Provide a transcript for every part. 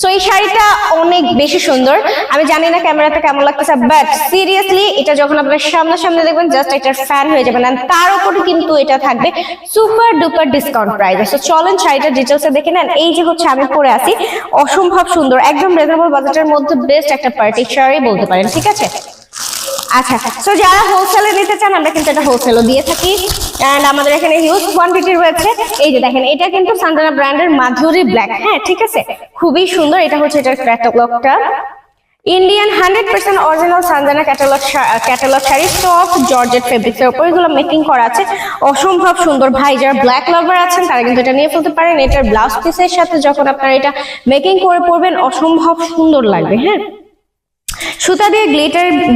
So এই শাড়িটা অনেক বেশি সুন্দর, আমি জানি না ক্যামেরাতে কেমন লাগতেছে, বাট সিরিয়াসলি এটা যখন আপনার সামনে দেখবেন জাস্ট এটার ফ্যান হয়ে যাবেন। এন্ড তার উপরে কিন্তু এটা থাকবে সুপার ডুপার ডিসকাউন্ট প্রাইসে। সো চলেন শাড়িটার ডিটেলসে দেখে নেন। এই যে হচ্ছে আমি পরে আছি, অসম্ভব সুন্দর, একদম রিজনেবল বাজেটের মধ্যে বেস্ট একটা পার্টি শাড়ি বলতে পারেন, ঠিক আছে? আচ্ছা, সো যারা হোলসেলে নিতে চান আমরা কিন্তু এটা হোলসেলও দিয়ে থাকি, এন্ড আমাদের এখানে হিউজ কোয়ান্টিটি রয়েছে। এই যে দেখেন, এটা কিন্তু সানজানা ব্র্যান্ডের মাধুরী ব্ল্যাক, হ্যাঁ ঠিক আছে, খুবই সুন্দর। এটা হচ্ছে এটার ক্যাটালগটা, Indian 100% original Sanjana catalogue sari, soft georgette ফেব্রিক্সের উপর এগুলো মেকিং করা আছে, অসম্ভব সুন্দর। ভাই যারা ব্ল্যাক লাভার আছেন তারা কিন্তু এটা নিয়ে ফেলতে পারেন। এটার ব্লাউজ পিসের সাথে যখন আপনারা এটা মেকিং করে পরবেন অসম্ভব সুন্দর লাগবে। হ্যাঁ, সুতা দিয়ে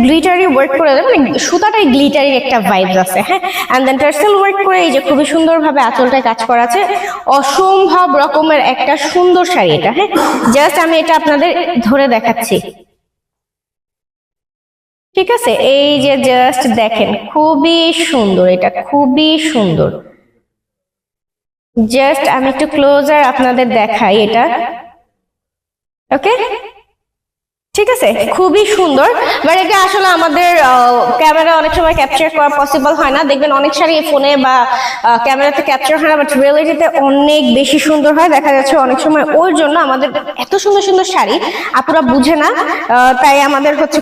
গ্লিটারি ওয়ার্ক করে দেয়, মানে সুতাটাই গ্লিটারির একটা ভাইবস আছে। হ্যাঁ, এন্ড দেন টার্সেল ওয়ার্ক করে এই যে খুবই সুন্দরভাবে আঁচলটায় কাজ করা আছে, অসম্ভব রকমের একটা সুন্দর শাড়ি এটা। হ্যাঁ, জাস্ট আমি এটা আপনাদের ধরে দেখাচ্ছি, ঠিক আছে? এই যে জাস্ট দেখেন, খুবই সুন্দর, এটা খুবই সুন্দর। জাস্ট আমি একটু ক্লোজার আপনাদের দেখাই এটা, ওকে? ঠিক আছে, খুবই সুন্দর। বাট এটা আসলে আমাদের ক্যামেরা অনেক সময় ক্যাপচার করা পসিবল হয় না, দেখবেন অনেক শাড়ি ফোনে বা ক্যামেরাতে ক্যাপচার হয় না, বাট রিয়েলিটিতে অনেক বেশি সুন্দর হয়। দেখা যাচ্ছে অনেক সময় ওর জন্য আমাদের এত সুন্দর সুন্দর শাড়ি আপুরা বুঝে না, তাই আমাদের হচ্ছে